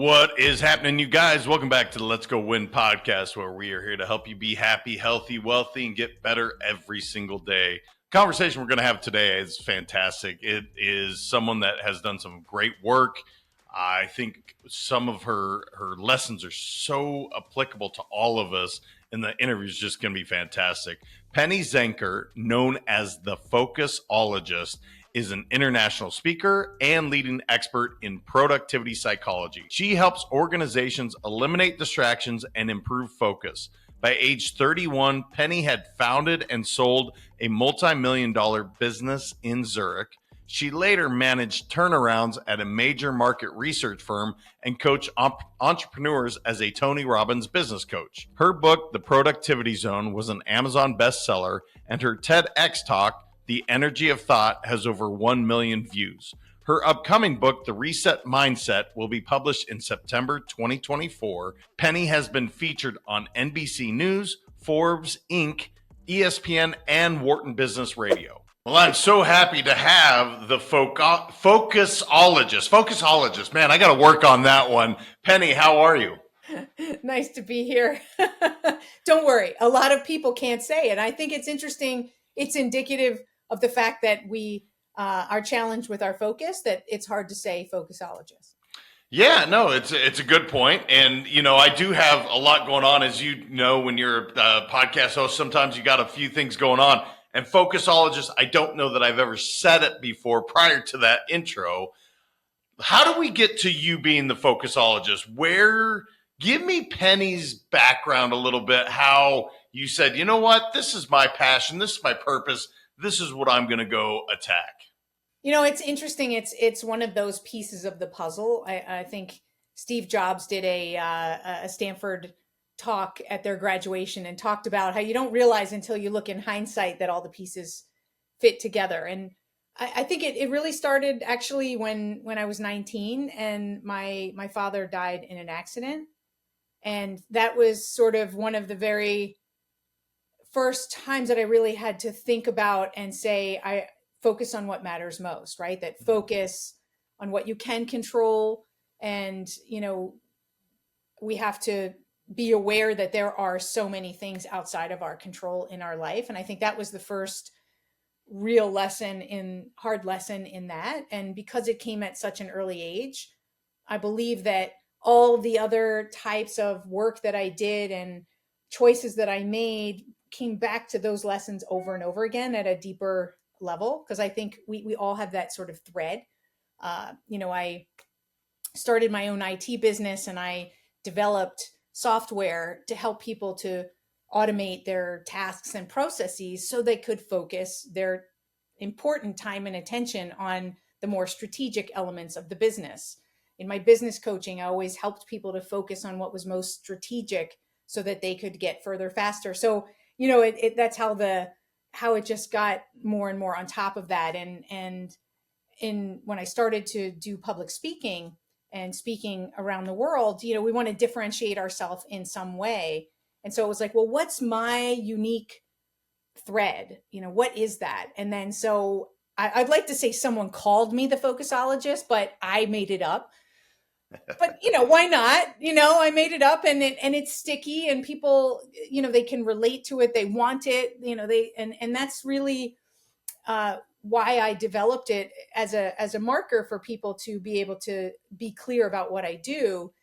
What is happening, you guys? Welcome back to the Let's Go Win podcast, where we are here to help you be happy, healthy, wealthy, and get better every single day. Conversation we're going to have today is fantastic. It is someone that has done some great work. I think some of her lessons are so applicable to all of us, and the interview is just going to be fantastic. Penny Zenker, known as the Focusologist, is an international speaker and leading expert in productivity psychology. She helps organizations eliminate distractions and improve focus. By age 31, Penny had founded and sold a multi-million-dollar business in Zurich. She later managed turnarounds at a major market research firm and coached entrepreneurs as a Tony Robbins business coach. Her book, The Productivity Zone, was an Amazon bestseller, and her TEDx talk, The Energy of Thought, has over 1 million views. Her upcoming book, The Reset Mindset, will be published in September 2024. Penny has been featured on NBC News, Forbes, Inc., ESPN, and Wharton Business Radio. Well, I'm so happy to have the Focusologist. Man, I got to work on that one. Penny, how are you? Nice to be here. Don't worry. A lot of people can't say it. I think it's interesting. It's indicative of the fact that we are challenged with our focus, that it's hard to say Focusologist. Yeah, no, it's a good point. And, you know, I do have a lot going on. As you know, when you're a podcast host, sometimes you got a few things going on. And Focusologist, I don't know that I've ever said it before prior to that intro. How do we get to you being the Focusologist? Give me Penny's background a little bit, how you said, you know what, this is my passion, this is my purpose, this is what I'm going to go attack. You know, it's interesting. It's one of those pieces of the puzzle. I think Steve Jobs did a Stanford talk at their graduation and talked about how you don't realize until you look in hindsight that all the pieces fit together. And I think it really started actually when I was 19 and my father died in an accident. And that was sort of one of the very first times that I really had to think about and say, I focus on what matters most, right? That focus on what you can control. And, you know, we have to be aware that there are so many things outside of our control in our life. And I think that was the first real hard lesson in that. And because it came at such an early age, I believe that all the other types of work that I did and choices that I made came back to those lessons over and over again at a deeper level. Because I think we all have that sort of thread. I started my own IT business and I developed software to help people to automate their tasks and processes so they could focus their important time and attention on the more strategic elements of the business. In my business coaching, I always helped people to focus on what was most strategic so that they could get further faster. So, you know, that's how it just got more and more on top of that. And when I started to do public speaking and speaking around the world, you know, we want to differentiate ourselves in some way. And so it was like, well, what's my unique thread? You know, what is that? And then so I'd like to say someone called me the Focusologist, but I made it up. But, you know, why not? You know, I made it up and it's sticky and people, you know, they can relate to it. They want it, you know, and that's really why I developed it as a marker for people to be able to be clear about what I do,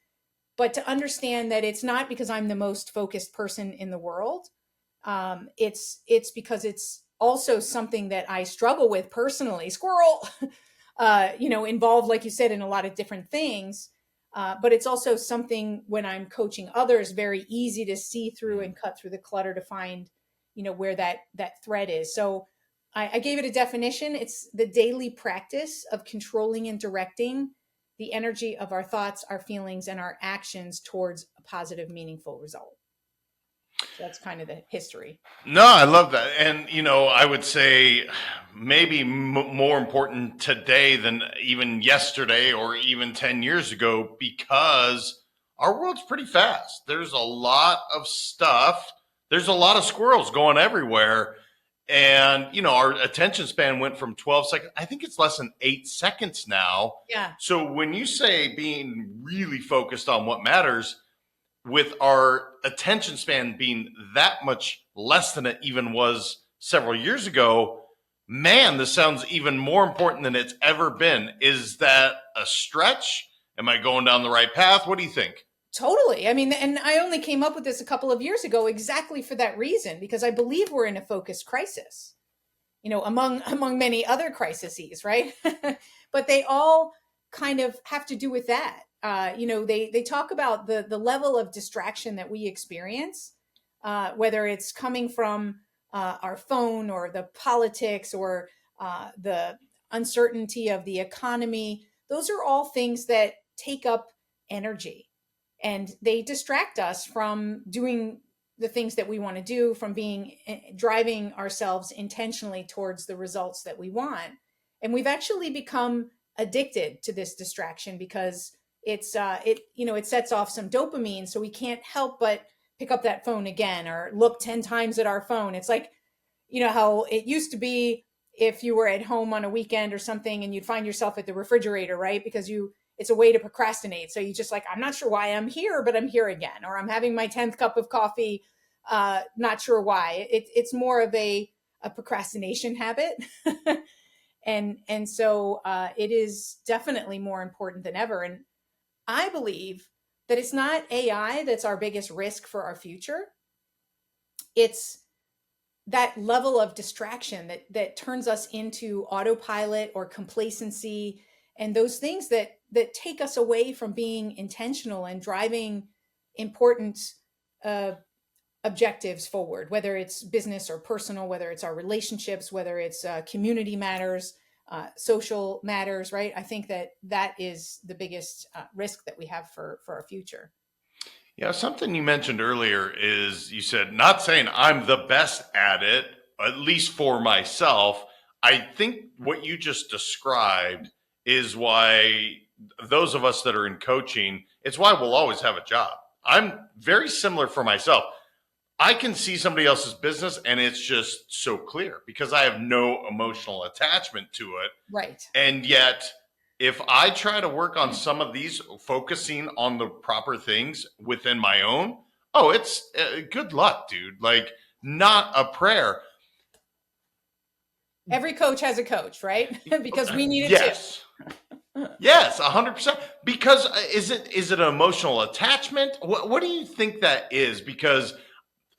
but to understand that it's not because I'm the most focused person in the world. It's because it's also something that I struggle with personally, involved, like you said, in a lot of different things. But it's also something when I'm coaching others, very easy to see through and cut through the clutter to find, you know, where that thread is. So I gave it a definition. It's the daily practice of controlling and directing the energy of our thoughts, our feelings, and our actions towards a positive, meaningful result. So that's kind of the history. No, I love that. And, you know, I would say maybe more important today than even yesterday or even 10 years ago, because our world's pretty fast. There's a lot of stuff. There's a lot of squirrels going everywhere. And, our attention span went from 12 seconds. I think it's less than 8 seconds now. Yeah. So when you say being really focused on what matters, with our attention span being that much less than it even was several years ago, man, this sounds even more important than it's ever been. Is that a stretch? Am I going down the right path? What do you think? Totally. I mean, and I only came up with this a couple of years ago exactly for that reason, because I believe we're in a focus crisis, among many other crises, right? But they all kind of have to do with that. They talk about the level of distraction that we experience, whether it's coming from our phone or the politics or the uncertainty of the economy. Those are all things that take up energy, and they distract us from doing the things that we want to do, from driving ourselves intentionally towards the results that we want. And we've actually become addicted to this distraction because it sets off some dopamine, so we can't help but pick up that phone again or look 10 times at our phone. It's like, how it used to be if you were at home on a weekend or something and you'd find yourself at the refrigerator, right? Because it's a way to procrastinate. So you just like, I'm not sure why I'm here, but I'm here again. Or I'm having my 10th cup of coffee, not sure why. It's more of a procrastination habit. and so it is definitely more important than ever. And I believe that it's not AI that's our biggest risk for our future. It's that level of distraction that turns us into autopilot or complacency, and those things that take us away from being intentional and driving important objectives forward, whether it's business or personal, whether it's our relationships, whether it's community matters, social matters, right? I think that is the biggest risk that we have for our future. Yeah, something you mentioned earlier is you said, not saying I'm the best at it, at least for myself. I think what you just described is why those of us that are in coaching, it's why we'll always have a job. I'm very similar for myself. I can see somebody else's business and it's just so clear because I have no emotional attachment to it. Right. And yet, if I try to work on some of these, focusing on the proper things within my own, it's good luck, dude. Like, not a prayer. Every coach has a coach, right? Because we need it yes. Too. Yes, 100%. Because is it an emotional attachment? What do you think that is? Because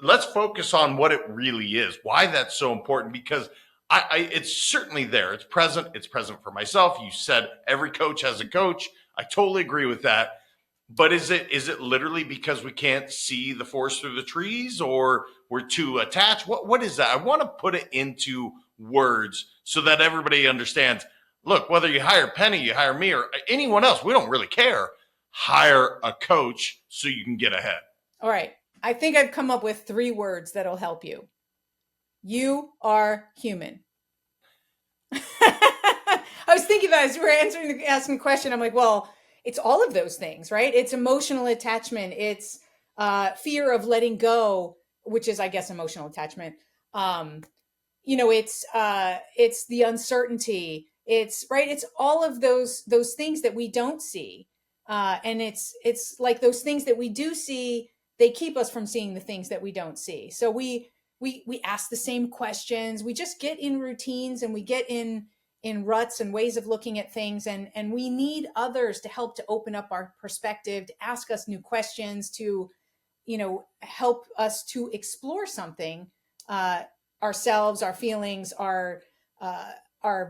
let's focus on what it really is. Why that's so important? Because it's certainly there. It's present. It's present for myself. You said every coach has a coach. I totally agree with that. But is it literally because we can't see the forest through the trees, or we're too attached? What is that? I want to put it into words so that everybody understands. Look, whether you hire Penny, you hire me, or anyone else, we don't really care. Hire a coach so you can get ahead. All right. I think I've come up with 3 words that'll help you. You are human. I was thinking about it as you were asking the question. I'm like, well, it's all of those things, right? It's emotional attachment. It's fear of letting go, which is, I guess, emotional attachment. It's the uncertainty. It's right. It's all of those things that we don't see, and it's like those things that we do see. They keep us from seeing the things that we don't see. So we ask the same questions. We just get in routines and we get in ruts and ways of looking at things. And we need others to help to open up our perspective, to ask us new questions, to, help us to explore something, ourselves, our feelings, our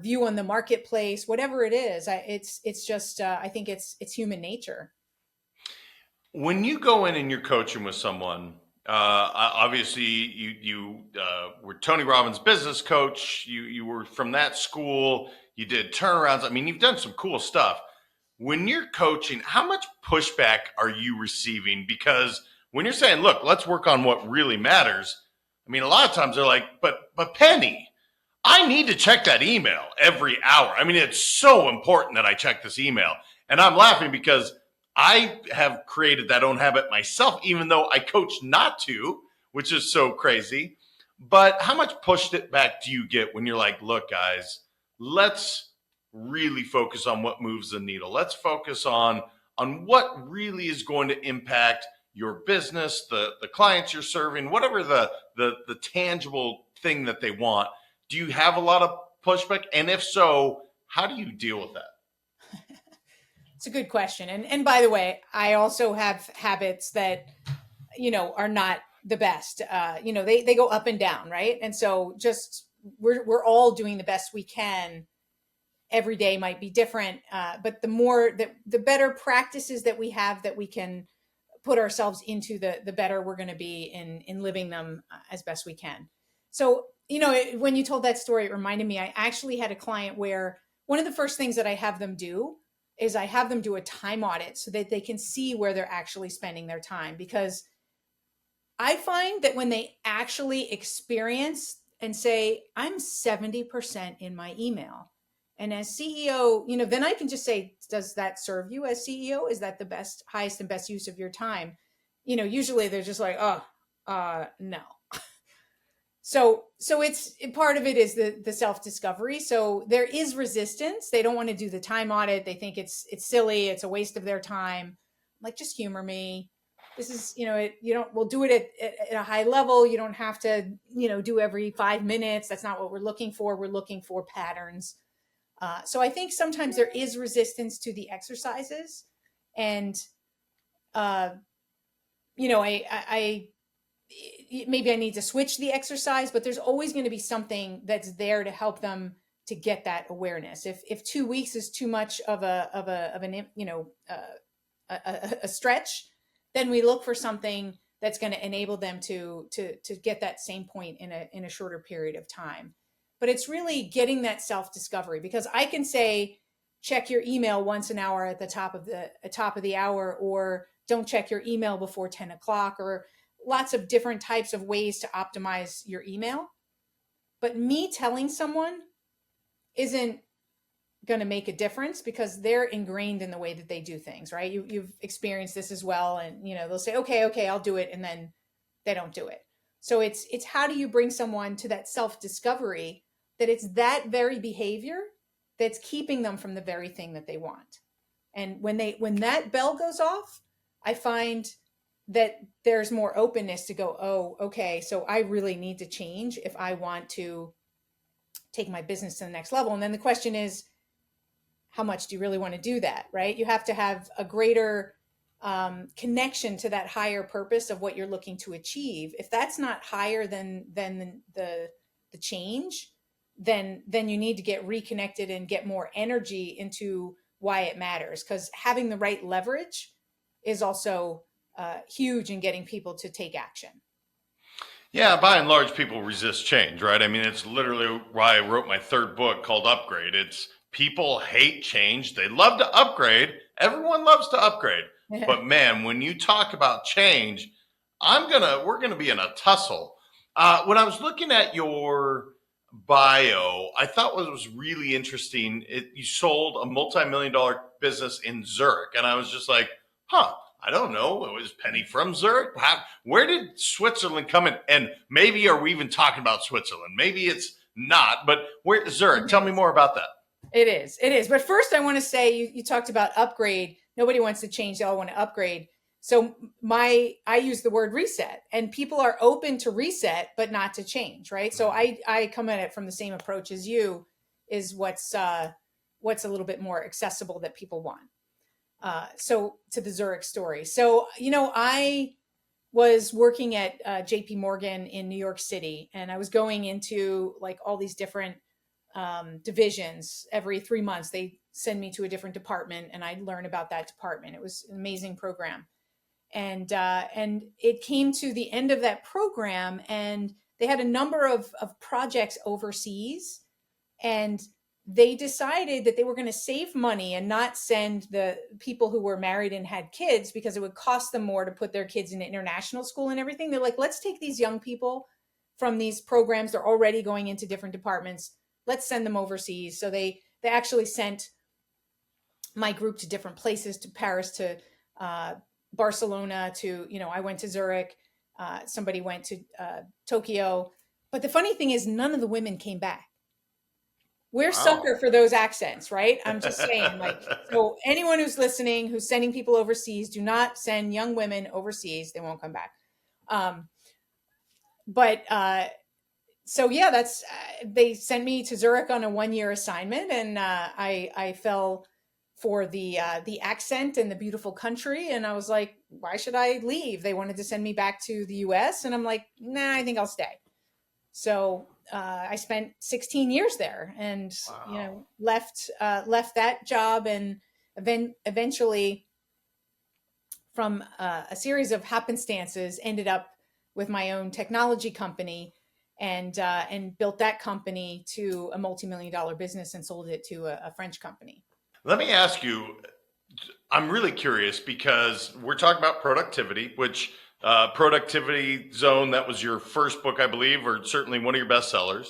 view on the marketplace, whatever it is. It's just, I think it's human nature. When you go in and you're coaching with someone, obviously you were Tony Robbins' business coach. You were from that school. You did turnarounds. I mean, you've done some cool stuff. When you're coaching, how much pushback are you receiving? Because when you're saying, look, let's work on what really matters, I mean, a lot of times they're like, but Penny, I need to check that email every hour. I mean, it's so important that I check this email. And I'm laughing because I have created that own habit myself, even though I coach not to, which is so crazy. But how much pushback do you get when you're like, look, guys, let's really focus on what moves the needle. Let's focus on what really is going to impact your business, the clients you're serving, whatever the tangible thing that they want. Do you have a lot of pushback? And if so, how do you deal with that? It's a good question. And by the way, I also have habits that, are not the best. They go up and down, right? And so just we're all doing the best we can. Every day might be different, but the better practices that we have that we can put ourselves into, the better we're going to be in living them as best we can. So, when you told that story, it reminded me, I actually had a client where one of the first things that I have them do is I have them do a time audit so that they can see where they're actually spending their time. Because I find that when they actually experience and say, I'm 70% in my email. And as CEO, then I can just say, does that serve you as CEO? Is that the highest and best use of your time? Usually they're just like, no. So it's part of it is the self-discovery. So there is resistance. They don't want to do the time audit. They think it's silly. It's a waste of their time. I'm like, just humor me. This is, we'll do it at a high level. You don't have to, do every 5 minutes. That's not what we're looking for. We're looking for patterns. So I think sometimes there is resistance to the exercises, and, maybe I need to switch the exercise, but there's always going to be something that's there to help them to get that awareness. If 2 weeks is too much of a stretch, then we look for something that's going to enable them to get that same point in a shorter period of time. But it's really getting that self-discovery, because I can say, check your email once an hour at the top of the hour, or don't check your email before 10 o'clock, or lots of different types of ways to optimize your email. But me telling someone isn't going to make a difference, because they're ingrained in the way that they do things, right? You've experienced this as well. And, they'll say, okay, I'll do it. And then they don't do it. So it's how do you bring someone to that self-discovery that it's that very behavior that's keeping them from the very thing that they want. And when that bell goes off, I find that there's more openness to go, oh, okay, so I really need to change if I want to take my business to the next level. And then the question is, how much do you really want to do that, right? You have to have a greater connection to that higher purpose of what you're looking to achieve. If that's not higher than the change, then you need to get reconnected and get more energy into why it matters. Because having the right leverage is also huge in getting people to take action. Yeah, by and large, people resist change, right? I mean, it's literally why I wrote my third book called Upgrade. It's people hate change. They love to upgrade. Everyone loves to upgrade. But man, when you talk about change, we're gonna be in a tussle. When I was looking at your bio, I thought what was really interesting, you sold a multi-million-dollar business in Zurich. And I was just like, I don't know. Was Penny from Zurich? Where did Switzerland come in? And maybe are we even talking about Switzerland? Maybe it's not, but where Zurich? Tell me more about that. It is. But first I want to say, you talked about upgrade. Nobody wants to change. They all want to upgrade. So I use the word reset, and people are open to reset, but not to change. Right. So I come at it from the same approach as you, is what's a little bit more accessible that people want. So to the Zurich story. So, I was working at JP Morgan in New York City, and I was going into like all these different divisions. Every 3 months, they send me to a different department, and I'd learn about that department. It was an amazing program. And it came to the end of that program, and they had a number of projects overseas, and they decided that they were going to save money and not send the people who were married and had kids, because it would cost them more to put their kids in international school and everything. They're like, let's take these young people from these programs. They're already going into different departments. Let's send them overseas. So they actually sent my group to different places, to Paris, to Barcelona, to, I went to Zurich. Somebody went to Tokyo. But the funny thing is, none of the women came back. We're Wow. sucker for those accents, right? I'm just saying, like, so anyone who's listening, who's sending people overseas, do not send young women overseas. They won't come back. Um, but so yeah, that's they sent me to Zurich on a 1 year assignment, and I fell for the accent and the beautiful country, and I was like, why should I leave? They wanted to send me back to the U.S., and I'm like, nah, I think I'll stay. So I spent 16 years there, and Wow. left that job, and eventually, from a series of happenstances, ended up with my own technology company, and built that company to a multi-million-dollar business and sold it to a French company. Let me ask you, I'm really curious because we're talking about productivity, which Productivity Zone, that was your first book, I believe, or certainly one of your bestsellers.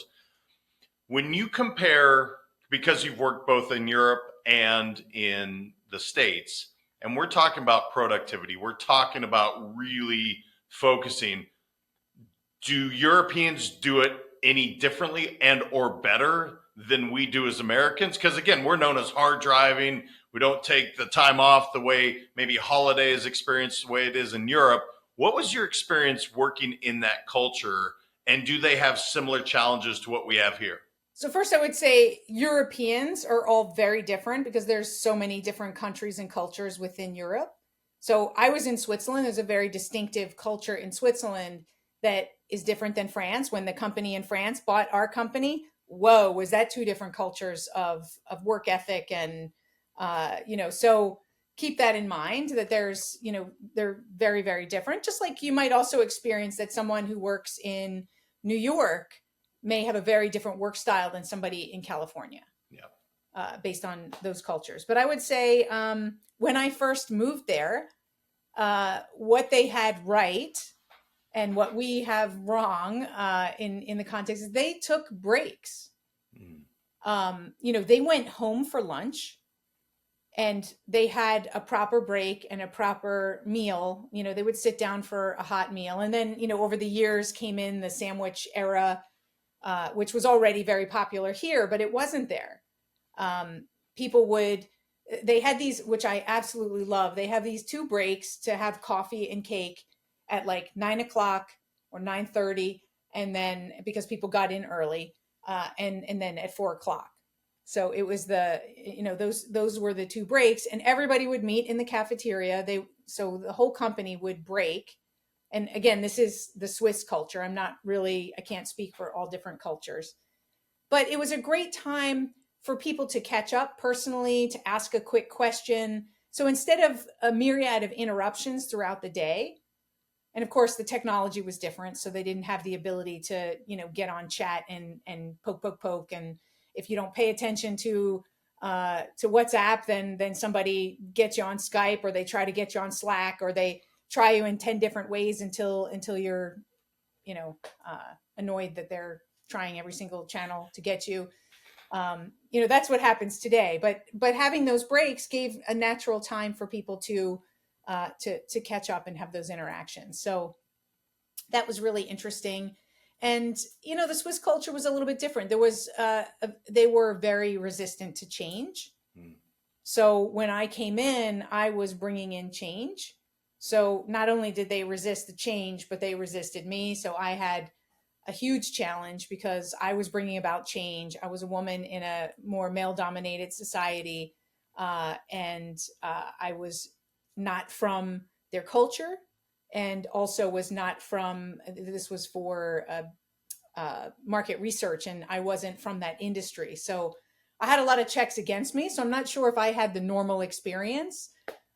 When you compare, because you've worked both in Europe and in the States, and we're talking about productivity, we're talking about really focusing. Do Europeans do it any differently and or better than we do as Americans? Because again, we're known as hard driving. We don't take the time off the way maybe holiday is experienced the way it is in Europe. What was your experience working in that culture? And do they have similar challenges to what we have here? So first, I would say Europeans are all very different because there's so many different countries and cultures within Europe. So I was in Switzerland. There's a very distinctive culture in Switzerland that is different than France. When the company in France bought our company, whoa, was that two different cultures of work ethic, and so keep that in mind, that there's they're very, very different. Just like you might also experience that someone who works in New York may have a very different work style than somebody in California, Yeah. based on those cultures. But I would say, when I first moved there, what they had right and what we have wrong, in the context is they took breaks. Mm. They went home for lunch, and they had a proper break and a proper meal. They would sit down for a hot meal, and then over the years came in the sandwich era, which was already very popular here, but it wasn't there. Um, people would, they had these, which I absolutely love. They have these two breaks to have coffee and cake at like 9 o'clock or 9:30, and then because people got in early, and then at 4 o'clock. So it was those were the two breaks, and everybody would meet in the cafeteria. So the whole company would break. And again, this is the Swiss culture. I can't speak for all different cultures, but it was a great time for people to catch up personally, to ask a quick question. So instead of a myriad of interruptions throughout the day, and of course the technology was different, so they didn't have the ability to, get on chat and poke. And if you don't pay attention to WhatsApp, then somebody gets you on Skype, or they try to get you on Slack, or they try you in 10 different ways until you're annoyed that they're trying every single channel to get you. That's what happens today. But having those breaks gave a natural time for people to catch up and have those interactions. So that was really interesting. And the Swiss culture was a little bit different. They were very resistant to change. Mm. So when I came in, I was bringing in change. So not only did they resist the change, but they resisted me. So I had a huge challenge because I was bringing about change. I was a woman in a more male dominated society. And I was not from their culture, and also was not from, this was for market research, and I wasn't from that industry. So I had a lot of checks against me. So I'm not sure if I had the normal experience,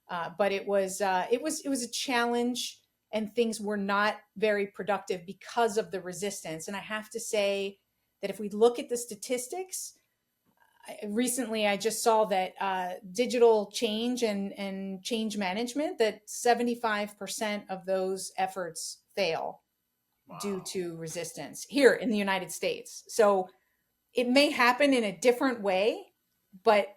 but it was a challenge, and things were not very productive because of the resistance. And I have to say that if we look at the statistics, recently I just saw that digital change and change management, that 75% of those efforts fail due Wow. to resistance here in the United States. So it may happen in a different way, but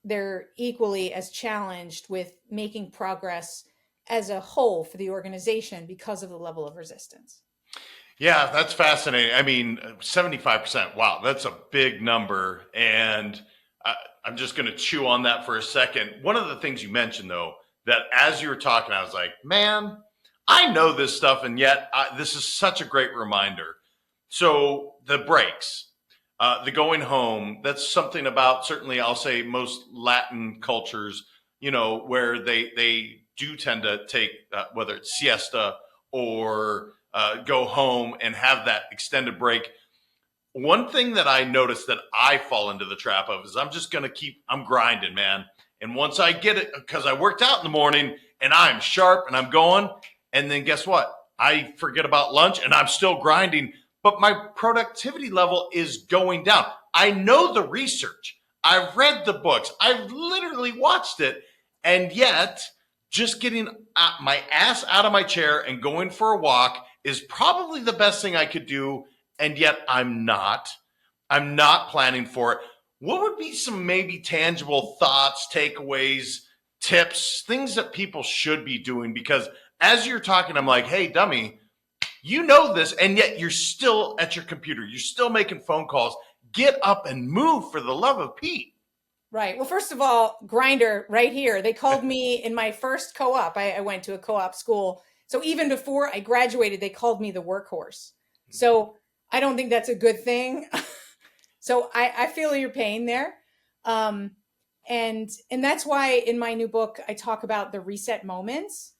they're equally as challenged with making progress as a whole for the organization because of the level of resistance. Yeah, that's fascinating. I mean, 75%. Wow, that's a big number. And I, I'm just going to chew on that for a second. One of the things you mentioned, though, that as you were talking, I was like, man, I know this stuff. And yet, this is such a great reminder. So, the breaks, the going home, that's something about certainly, I'll say, most Latin cultures, where they do tend to take, whether it's siesta or go home and have that extended break. One thing that I noticed that I fall into the trap of is I'm just going to I'm grinding, man. And once I get it, because I worked out in the morning and I'm sharp and I'm going, and then guess what? I forget about lunch and I'm still grinding, but my productivity level is going down. I know the research. I've read the books. I've literally watched it. And yet, just getting my ass out of my chair and going for a walk is probably the best thing I could do. And yet I'm not. I'm not planning for it. What would be some maybe tangible thoughts, takeaways, tips, things that people should be doing? Because as you're talking, I'm like, hey, dummy, you know this, and yet you're still at your computer. You're still making phone calls. Get up and move for the love of Pete. Right. Well, first of all, grinder right here. They called me in my first co-op. I went to a co-op school. So even before I graduated, they called me the workhorse. So I don't think that's a good thing. So I feel your pain there. Um, and that's why in my new book, I talk about the reset moments,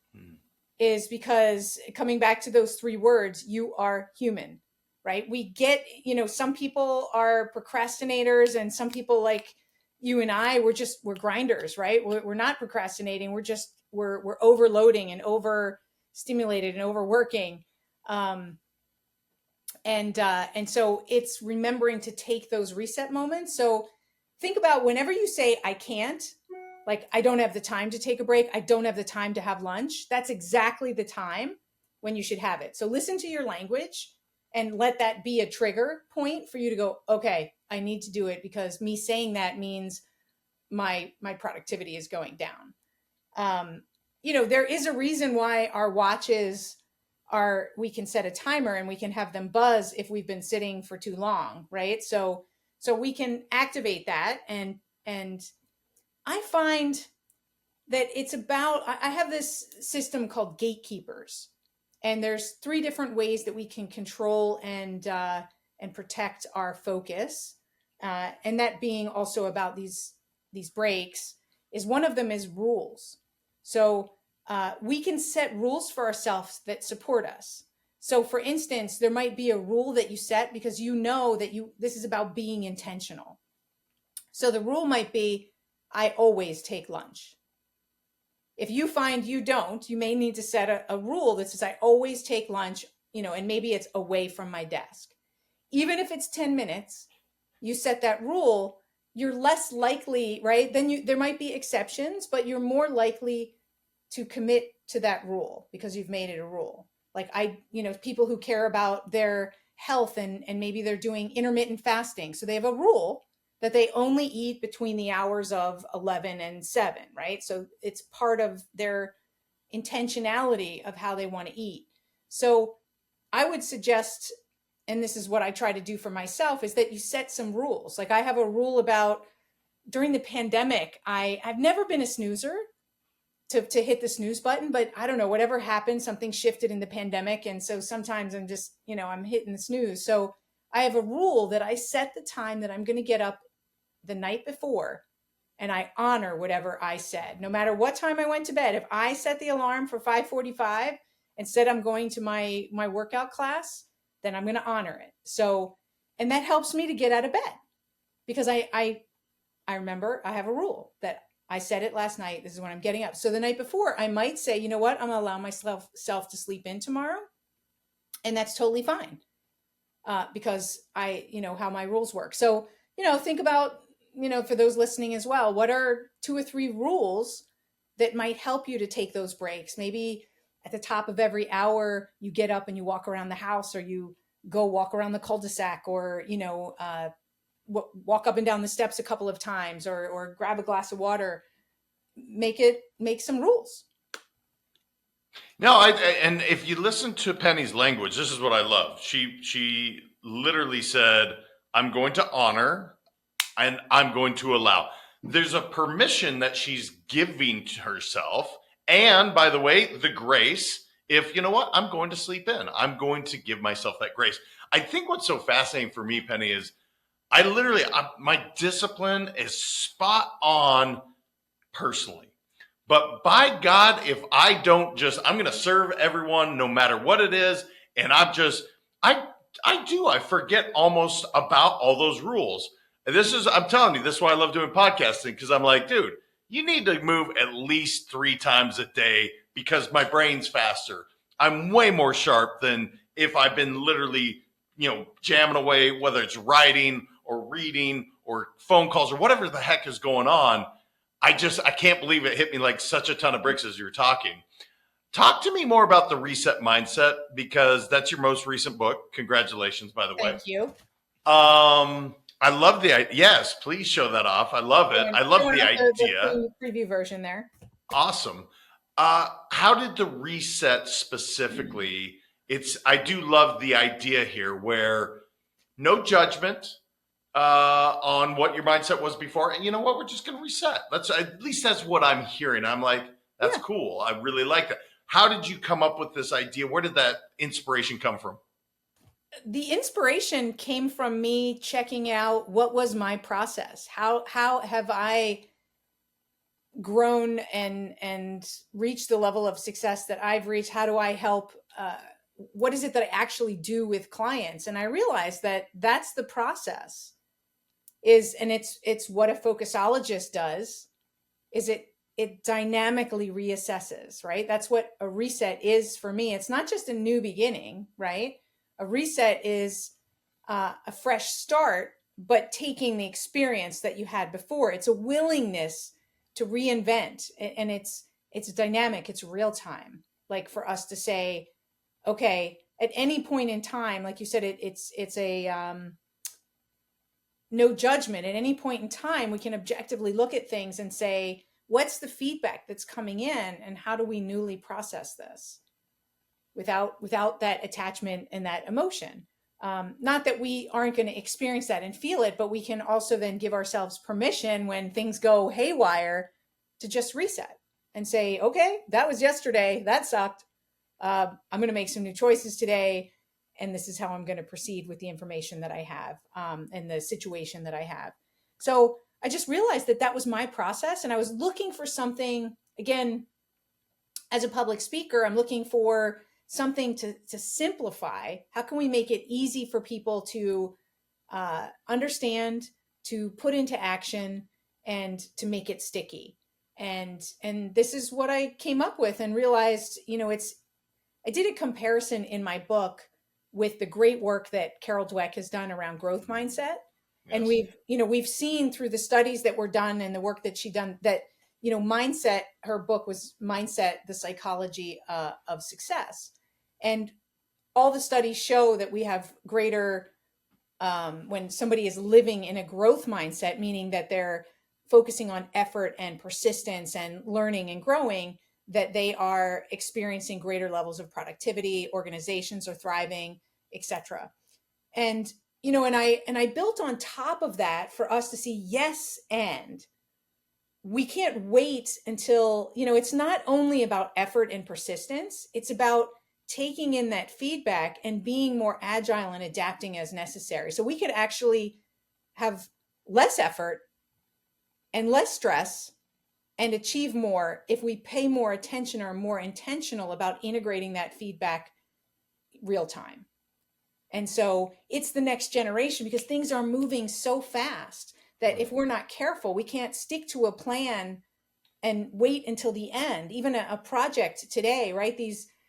is because coming back to those three words, you are human, right? We get, some people are procrastinators and some people like you and I, we're grinders, right? We're not procrastinating. We're overloading and overstimulated and overworking. And so it's remembering to take those reset moments. So think about whenever you say, I can't, like, I don't have the time to take a break. I don't have the time to have lunch. That's exactly the time when you should have it. So listen to your language and let that be a trigger point for you to go, okay, I need to do it because me saying that means my productivity is going down. There is a reason why our watches we can set a timer and we can have them buzz if we've been sitting for too long, right? So we can activate that. And I find that it's about, I have this system called gatekeepers, and there's three different ways that we can control and protect our focus. And that being also about these breaks, is one of them is rules. So we can set rules for ourselves that support us. So for instance, there might be a rule that you set because you know that this is about being intentional. So the rule might be, I always take lunch. If you find you don't, you may need to set a rule that says, I always take lunch, and maybe it's away from my desk. Even if it's 10 minutes, you set that rule, you're less likely, right? Then there might be exceptions, but you're more likely to commit to that rule because you've made it a rule. Like people who care about their health and maybe they're doing intermittent fasting. So they have a rule that they only eat between the hours of 11 and 7, right? So it's part of their intentionality of how they want to eat. So I would suggest, and this is what I try to do for myself, is that you set some rules. Like I have a rule about during the pandemic, I've never been a snoozer to hit the snooze button, but I don't know, whatever happened, something shifted in the pandemic. And so sometimes I'm just, I'm hitting the snooze. So I have a rule that I set the time that I'm going to get up the night before, and I honor whatever I said. No matter what time I went to bed, if I set the alarm for 5:45 and said I'm going to my workout class, then I'm going to honor it. So, and that helps me to get out of bed because I remember I have a rule that I said it last night. This is when I'm getting up. So the night before, I might say, you know what, I'm going to allow myself to sleep in tomorrow, and that's totally fine because I how my rules work. So think about, for those listening as well, what are 2 or 3 rules that might help you to take those breaks? Maybe at the top of every hour, you get up and you walk around the house, or you go walk around the cul-de-sac, or, walk up and down the steps a couple of times, or grab a glass of water. Make some rules. No, and if you listen to Penny's language, this is what I love. She literally said, "I'm going to honor and I'm going to allow." There's a permission that she's giving to herself, and by the way, the grace. If you know what, I'm going to sleep in. I'm going to give myself that grace. I think what's so fascinating for me, Penny, is my discipline is spot on personally. But by God, if I don't I'm going to serve everyone no matter what it is. And I, I forget almost about all those rules. And I'm telling you, this is why I love doing podcasting, because I'm like, dude, you need to move at least 3 times a day because my brain's faster. I'm way more sharp than if I've been literally, jamming away, whether it's writing or reading or phone calls or whatever the heck is going on. I can't believe it hit me like such a ton of bricks as you were talking. Talk to me more about the reset mindset, because that's your most recent book. Congratulations, by the way. Thank you. I love the idea. Yes, please show that off. I love it. I love the idea. The preview version there. Awesome. How did the reset specifically? I do love the idea here where no judgment on what your mindset was before. And you know what? We're just going to reset. At least that's what I'm hearing. I'm like, that's cool. I really like that. How did you come up with this idea? Where did that inspiration come from? The inspiration came from me checking out what was my process. How have I grown and reached the level of success that I've reached? How do I help? What is it that I actually do with clients? And I realized that that's the process. It's what a focusologist does. It dynamically reassesses, right? That's what a reset is for me. It's not just a new beginning, right? A reset is a fresh start, but taking the experience that you had before. It's a willingness to reinvent, and it's dynamic. It's real time. Like for us to say, okay, at any point in time, like you said, it's a no judgment. At any point in time, we can objectively look at things and say, what's the feedback that's coming in, and how do we newly process this without that attachment and that emotion? Not that we aren't going to experience that and feel it, but we can also then give ourselves permission when things go haywire to just reset and say, okay, that was yesterday. That sucked. I'm going to make some new choices today. And this is how I'm going to proceed with the information that I have and the situation that I have. So I just realized that was my process. And I was looking for something, again, as a public speaker, I'm looking for something to simplify. How can we make it easy for people to understand, to put into action, and to make it sticky? And this is what I came up with and realized, I did a comparison in my book with the great work that Carol Dweck has done around growth mindset. Yes. And we've seen through the studies that were done and the work that she done that, mindset, her book was Mindset, the Psychology of Success. And all the studies show that we have greater, when somebody is living in a growth mindset, meaning that they're focusing on effort and persistence and learning and growing, that they are experiencing greater levels of productivity, organizations are thriving, etc. And, and I built on top of that for us to see, yes, and we can't wait until, it's not only about effort and persistence, it's about taking in that feedback and being more agile and adapting as necessary. So we could actually have less effort and less stress and achieve more if we pay more attention or are more intentional about integrating that feedback real time. And so it's the next generation, because things are moving so fast that if we're not careful, we can't stick to a plan and wait until the end. Even a project today, right?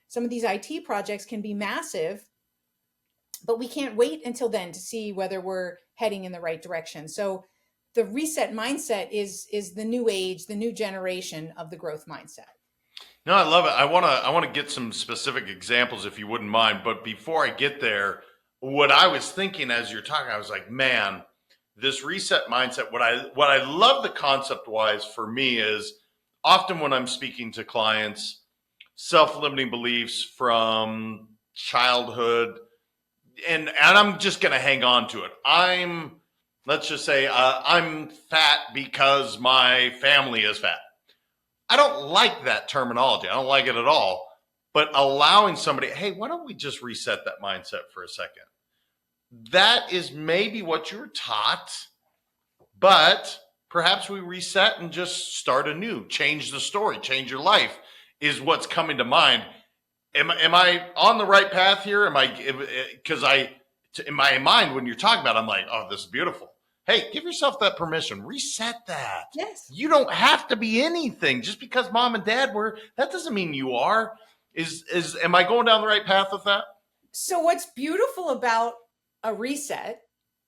Some of these IT projects can be massive, but we can't wait until then to see whether we're heading in the right direction. So the reset mindset is the new age, the new generation of the growth mindset. No, I love it. I want to get some specific examples if you wouldn't mind. But before I get there, what I was thinking as you're talking, I was like, man, this reset mindset, what I love the concept wise for me is often when I'm speaking to clients, self-limiting beliefs from childhood, and I'm just going to hang on to it. Let's just say, I'm fat because my family is fat. I don't like that terminology. I don't like it at all. But allowing somebody, hey, why don't we just reset that mindset for a second? That is maybe what you were taught, but perhaps we reset and just start anew, change the story, change your life is what's coming to mind. Am I on the right path here? Because in my mind, when you're talking about it, I'm like, oh, this is beautiful. Hey, give yourself that permission. Reset that. Yes. You don't have to be anything. Just because mom and dad were, that doesn't mean you are. Am I going down the right path with that? So what's beautiful about a reset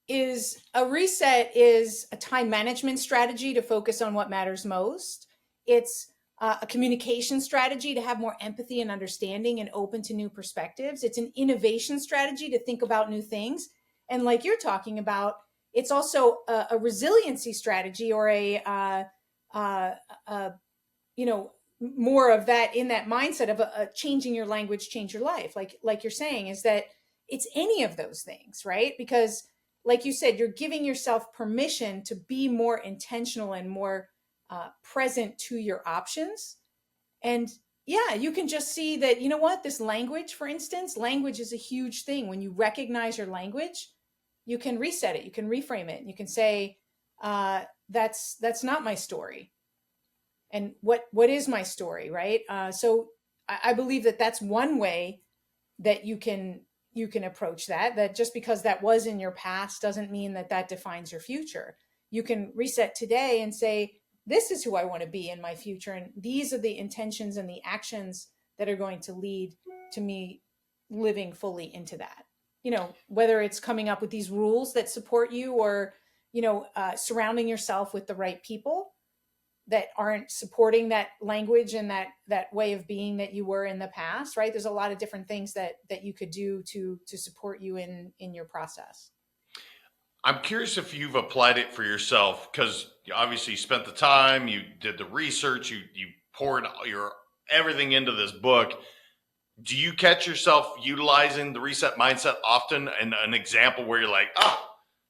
is a time management strategy to focus on what matters most. It's a communication strategy to have more empathy and understanding and open to new perspectives. It's an innovation strategy to think about new things. And like you're talking about, it's also a resiliency strategy, or more of that, in that mindset of changing your language, change your life. Like you're saying, is that it's any of those things, right? Because like you said, you're giving yourself permission to be more intentional and more present to your options. And yeah, you can just see that, you know what, this language, for instance, language is a huge thing. When you recognize your language, you can reset it, you can reframe it, and you can say, that's not my story. And what is my story, right? So I believe that that's one way that you can approach that just because that was in your past doesn't mean that defines your future. You can reset today and say, this is who I want to be in my future, and these are the intentions and the actions that are going to lead to me living fully into that. Whether it's coming up with these rules that support you, or surrounding yourself with the right people that aren't supporting that language and that way of being that you were in the past, right? There's a lot of different things that you could do to support you in your process. I'm curious if you've applied it for yourself, because obviously you spent the time, you did the research, you poured your everything into this book. Do you catch yourself utilizing the reset mindset often? And an example where you're like, oh,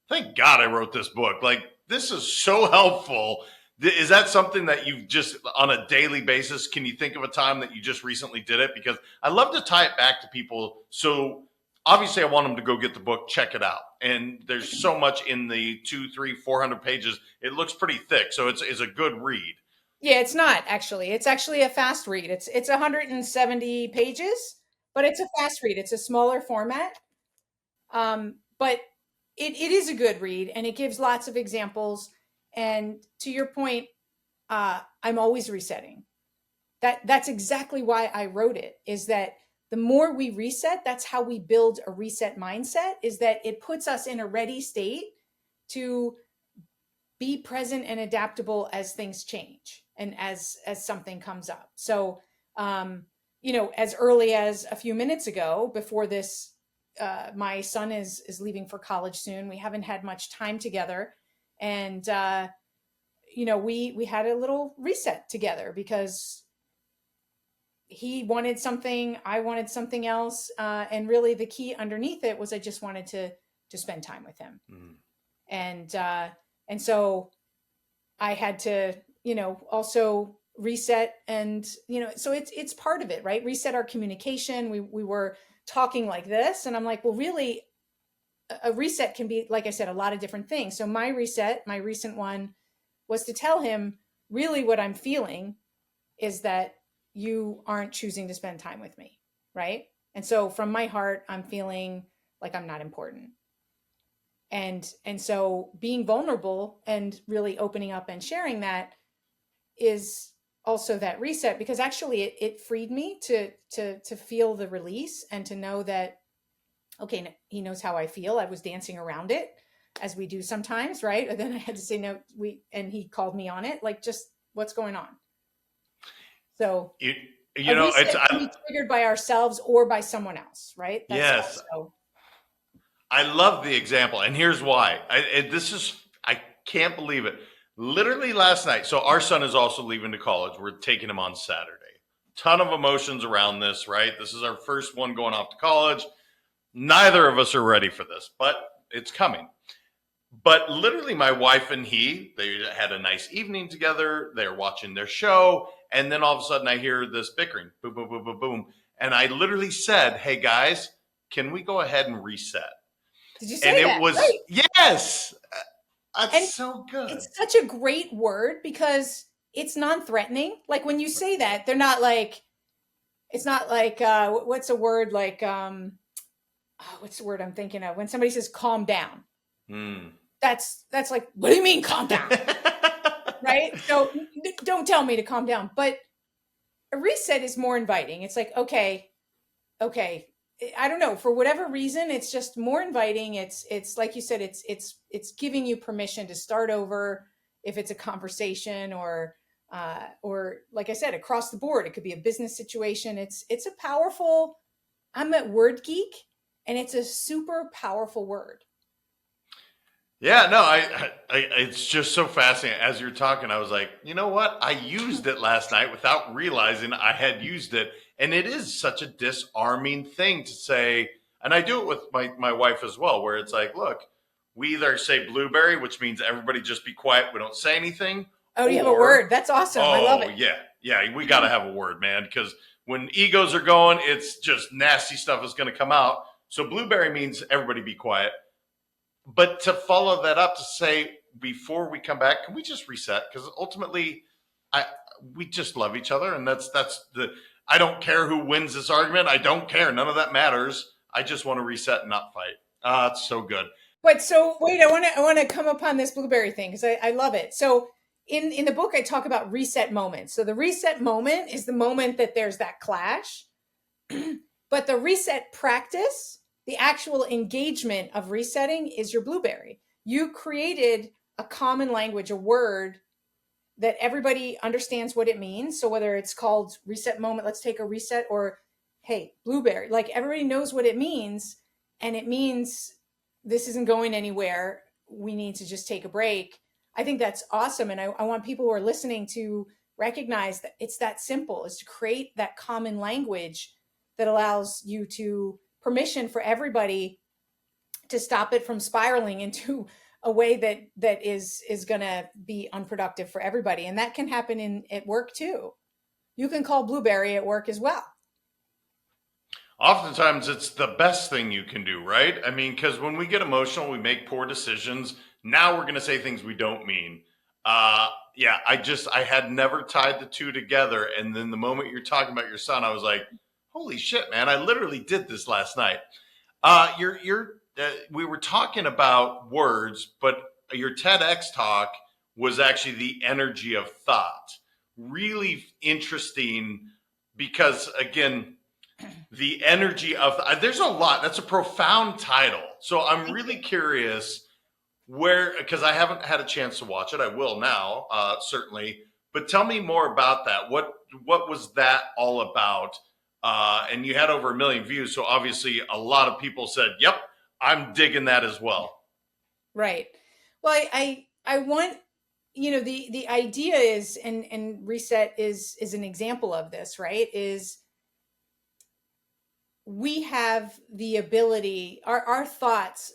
thank God I wrote this book. Like, this is so helpful. Is that something that you've just on a daily basis? Can you think of a time that you just recently did it? Because I love to tie it back to people. So obviously I want them to go get the book, check it out. And there's so much in the 200, 300, 400 pages. It looks pretty thick. So it's a good read. Yeah, it's not actually. It's actually a fast read. It's 170 pages, but it's a fast read. It's a smaller format. But it is a good read, and it gives lots of examples. And to your point, I'm always resetting. That's exactly why I wrote it, is that the more we reset, that's how we build a reset mindset, is that it puts us in a ready state to be present and adaptable as things change and as something comes up. So, as early as a few minutes ago, before this, my son is leaving for college soon. We haven't had much time together. And, we had a little reset together because he wanted something, I wanted something else. And really the key underneath it was I just wanted to spend time with him. Mm. And so I had to, also reset, and, so it's part of it, right? Reset our communication. We were talking like this, and I'm like, well, really a reset can be, like I said, a lot of different things. So my recent one was to tell him, really what I'm feeling is that you aren't choosing to spend time with me. Right. And so from my heart, I'm feeling like I'm not important. And so being vulnerable and really opening up and sharing that is also that reset, because actually it freed me to feel the release and to know that, okay, he knows how I feel. I was dancing around it, as we do sometimes, right? And then I had to say, no, and he called me on it, like, just what's going on. So it's can be triggered by ourselves or by someone else, right? That's yes. Also... I love the example, and here's why. I can't believe it. Literally last night. So our son is also leaving to college. We're taking him on Saturday. ton of emotions around this, right? This is our first one going off to college. Neither of us are ready for this, but it's coming. But literally, my wife and they had a nice evening together. They're watching their show. And then all of a sudden, I hear this bickering, boom, boom, boom, boom, boom. And I literally said, hey, guys, can we go ahead and reset? Did you And say it that? was, Right. yes, And that's so good. it's such a great word because it's non-threatening. Like when you say that, they're not like, it's not like, what's a word like, what's the word I'm thinking of? When somebody says calm down, that's like, what do you mean calm down? Right? So don't tell me to calm down. But a reset is more inviting. It's like, okay, I don't know, for whatever reason, it's just more inviting. It's like you said, it's giving you permission to start over if it's a conversation or like I said, across the board, it could be a business situation. It's a powerful, I'm a word geek, and it's a super powerful word. Yeah, no, it's just so fascinating. As you're talking, I was like, you know what? I used it last night without realizing I had used it. And it is such a disarming thing to say. And I do it with my wife as well, where it's like, look, we either say blueberry, which means everybody just be quiet. We don't say anything. Oh, you have a word. That's awesome. I love Oh, it. yeah, we got to have a word, man, because when egos are going, it's just nasty stuff is going to come out. So blueberry means everybody be quiet. But to follow that up to say before we come back, can we just reset? Because ultimately, I we just love each other, and that's the. I don't care who wins this argument. I don't care. None of that matters. I just want to reset and not fight. It's so good. But so wait, I want to come upon this blueberry thing because I love it. So in the book, I talk about reset moments. So the reset moment is the moment that there's that clash, but the reset practice, the actual engagement of resetting, is your blueberry. You created a common language, a word that everybody understands what it means. So whether it's called reset moment, let's take a reset, or hey, blueberry, like everybody knows what it means, and it means this isn't going anywhere. We need to just take a break. I think that's awesome. And I want people who are listening to recognize that it's that simple, is to create that common language that allows you to permission for everybody to stop it from spiraling into a way that is going to be unproductive for everybody. And that can happen at work too. You can call blueberry at work as well. Oftentimes, it's the best thing you can do, right? I mean, because when we get emotional, we make poor decisions. Now we're going to say things we don't mean. Yeah, I had never tied the two together. And then the moment you're talking about your son, I was like, holy shit, man, I literally did this last night. We were talking about words, but your TEDx talk was actually the energy of thought. Really interesting because, again, the energy of there's a lot. That's a profound title. So I'm really curious because I haven't had a chance to watch it. I will now, certainly. But tell me more about that. What was that all about? And you had over 1 million views, so obviously a lot of people said, "Yep, I'm digging that as well." Right. Well, I want, the idea is, and reset is an example of this, right? Is we have the ability, our thoughts,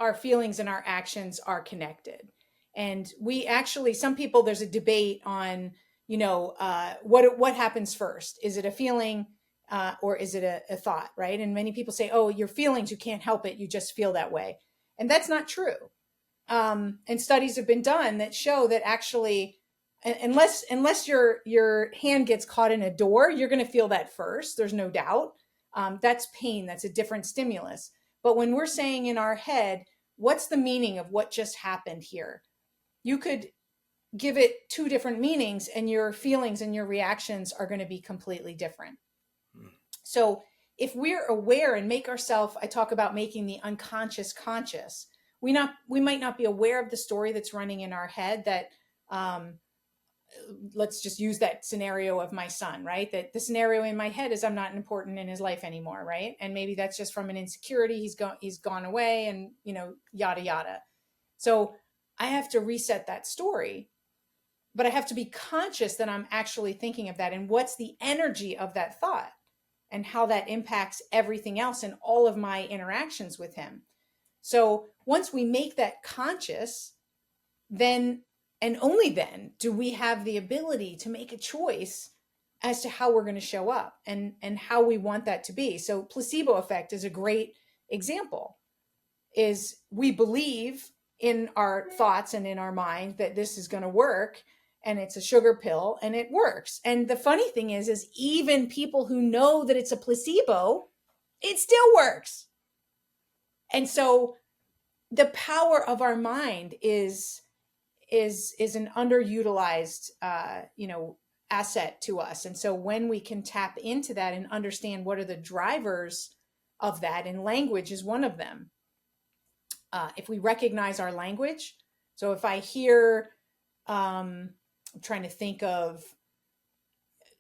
our feelings, and our actions are connected. And we actually, some people, there's a debate on, what happens first. Is it a feeling or is it a thought, right? And many people say, oh, your feelings, you can't help it. You just feel that way. And that's not true. And studies have been done that show that actually, unless your hand gets caught in a door, you're going to feel that first. There's no doubt. That's pain. That's a different stimulus. But when we're saying in our head, what's the meaning of what just happened here? You could give it two different meanings, and your feelings and your reactions are going to be completely different. So if we're aware and make ourselves, I talk about making the unconscious conscious. We might not be aware of the story that's running in our head that, let's just use that scenario of my son, right? That the scenario in my head is I'm not important in his life anymore, right? And maybe that's just from an insecurity. He's gone away, and yada yada. So I have to reset that story but I have to be conscious that I'm actually thinking of that and what's the energy of that thought and how that impacts everything else in all of my interactions with him. So once we make that conscious, then and only then do we have the ability to make a choice as to how we're going to show up and how we want that to be. So placebo effect is a great example. Is we believe in our thoughts and in our mind that this is going to work, and it's a sugar pill and it works. And the funny thing is even people who know that it's a placebo, it still works. And so the power of our mind is an underutilized asset to us. And so when we can tap into that and understand what are the drivers of that, and language is one of them. If we recognize our language, so if I hear, I'm trying to think of,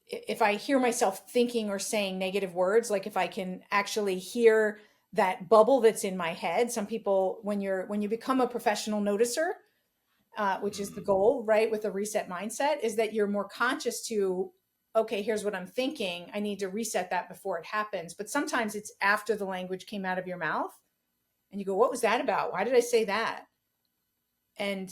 if I hear myself thinking or saying negative words, like if I can actually hear that bubble that's in my head. Some people, when you become a professional noticer, which is the goal, right, with a reset mindset, is that you're more conscious to, okay, here's what I'm thinking. I need to reset that before it happens. But sometimes it's after the language came out of your mouth and you go, what was that about? Why did I say that? And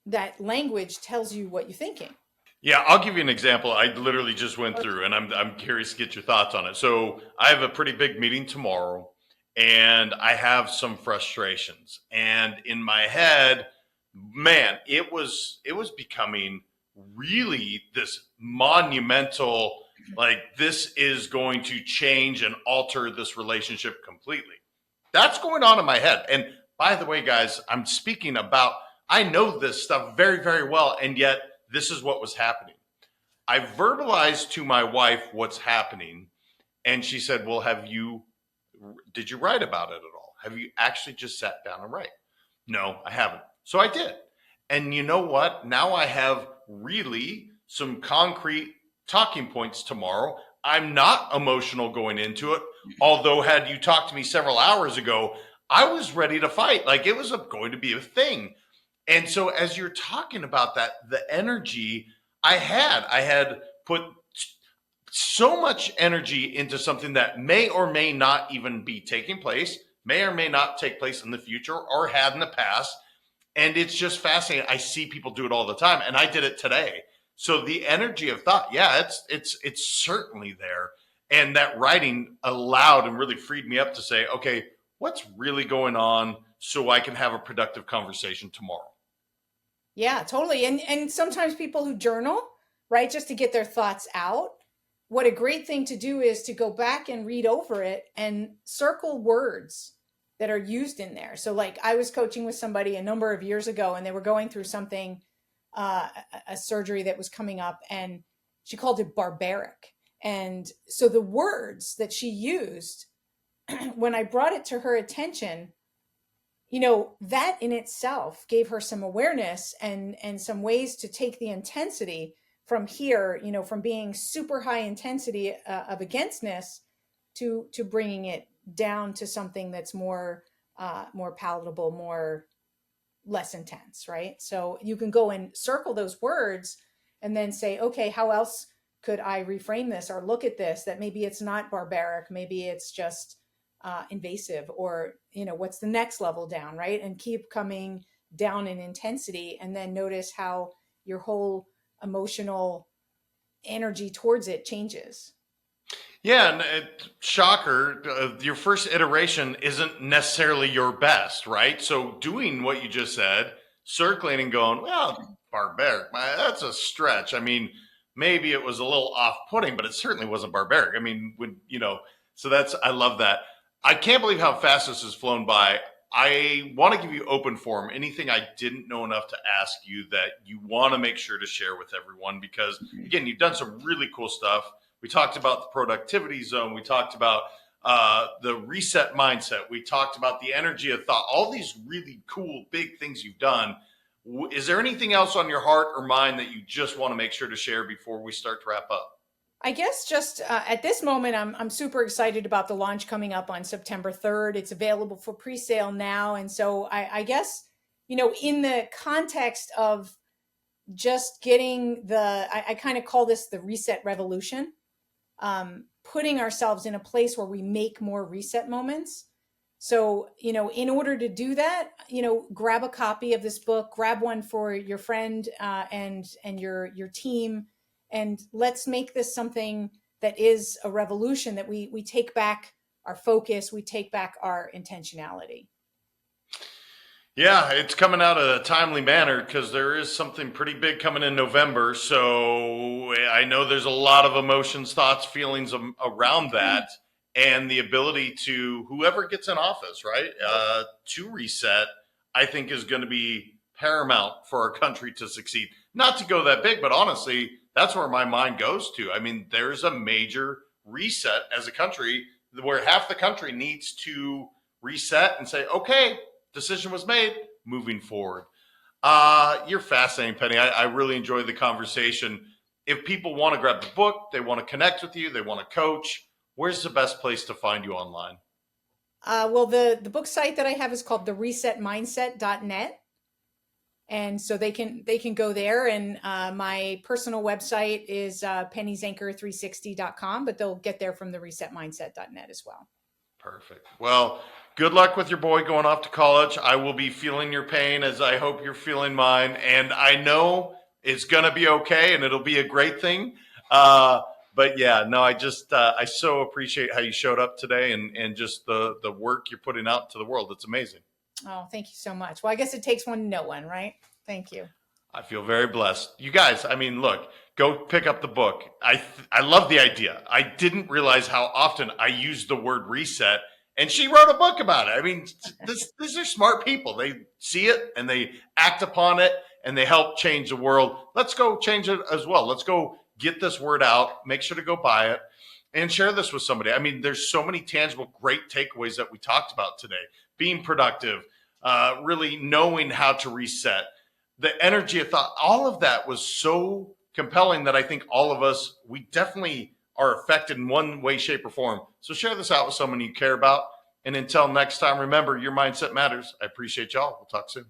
that language tells you what you're thinking. Yeah, I'll give you an example. I literally just went through, and I'm curious to get your thoughts on it. So I have a pretty big meeting tomorrow, and I have some frustrations. And in my head, man, it was becoming really this monumental, like this is going to change and alter this relationship completely. That's going on in my head. And by the way, guys, I'm speaking about, I know this stuff very, very well, and yet this is what was happening. I verbalized to my wife what's happening, and she said, well, did you write about it at all? Have you actually just sat down and write? No, I haven't. So I did. And you know what? Now I have really some concrete talking points tomorrow. I'm not emotional going into it. Although, had you talked to me several hours ago, I was ready to fight. Like it was going to be a thing. And so, as you're talking about that, the energy I had put so much energy into something that may or may not even be taking place, may or may not take place in the future or had in the past. And it's just fascinating. I see people do it all the time, and I did it today. So the energy of thought, yeah, it's certainly there. And that writing allowed and really freed me up to say, okay, what's really going on so I can have a productive conversation tomorrow. Yeah, totally. And sometimes people who journal, right, just to get their thoughts out, what a great thing to do is to go back and read over it and circle words that are used in there. So like I was coaching with somebody a number of years ago and they were going through something, a surgery that was coming up, and she called it barbaric. And so the words that she used, when I brought it to her attention, that in itself gave her some awareness and some ways to take the intensity from here, from being super high intensity of againstness to bringing it down to something that's more palatable, less intense, right? So you can go and circle those words and then say, okay, how else could I reframe this or look at this, that maybe it's not barbaric, maybe it's just invasive, or what's the next level down, right? And keep coming down in intensity, and then notice how your whole emotional energy towards it changes. Yeah, and shocker, your first iteration isn't necessarily your best, right? So doing what you just said, circling and going, well, barbaric, that's a stretch. I mean, maybe it was a little off-putting, but it certainly wasn't barbaric. I mean, so I love that. I can't believe how fast this has flown by. I want to give you open forum. Anything I didn't know enough to ask you that you want to make sure to share with everyone, because again, you've done some really cool stuff. We talked about the productivity zone. We talked about the reset mindset. We talked about the energy of thought, all these really cool, big things you've done. Is there anything else on your heart or mind that you just want to make sure to share before we start to wrap up? I guess just at this moment, I'm super excited about the launch coming up on September 3rd. It's available for pre-sale now. And so I guess, in the context of just getting I kind of call this the reset revolution, putting ourselves in a place where we make more reset moments. So, in order to do that, grab a copy of this book, grab one for your friend and your team, and let's make this something that is a revolution, that we take back our focus, we take back our intentionality. Yeah, it's coming out in a timely manner because there is something pretty big coming in November. So I know there's a lot of emotions, thoughts, feelings around that, and the ability to whoever gets in office, right, to reset, I think is going to be paramount for our country to succeed. Not to go that big, but honestly, that's where my mind goes to. I mean, there's a major reset as a country where half the country needs to reset and say, okay, decision was made, moving forward. You're fascinating, Penny. I really enjoyed the conversation. If people want to grab the book, they want to connect with you, they want to coach, where's the best place to find you online? Well, the book site that I have is called theresetmindset.net. And so they can go there. And my personal website is pennyzenker360.com, but they'll get there from theresetmindset.net as well. Perfect. Well, good luck with your boy going off to college. I will be feeling your pain as I hope you're feeling mine. And I know it's going to be okay and it'll be a great thing. But yeah, no, I so appreciate how you showed up today and just the work you're putting out to the world. It's amazing. Oh, thank you so much. Well, I guess it takes one to know one, right? Thank you. I feel very blessed. You guys, I mean, look, go pick up the book. I love the idea. I didn't realize how often I use the word reset, and she wrote a book about it. I mean, these are smart people. They see it and they act upon it and they help change the world. Let's go change it as well. Let's go get this word out. Make sure to go buy it and share this with somebody. I mean, there's so many tangible, great takeaways that we talked about today. Being productive, really knowing how to reset, the energy of thought, all of that was so compelling that I think all of us, we definitely are affected in one way, shape, or form. So share this out with someone you care about. And until next time, remember, your mindset matters. I appreciate y'all. We'll talk soon.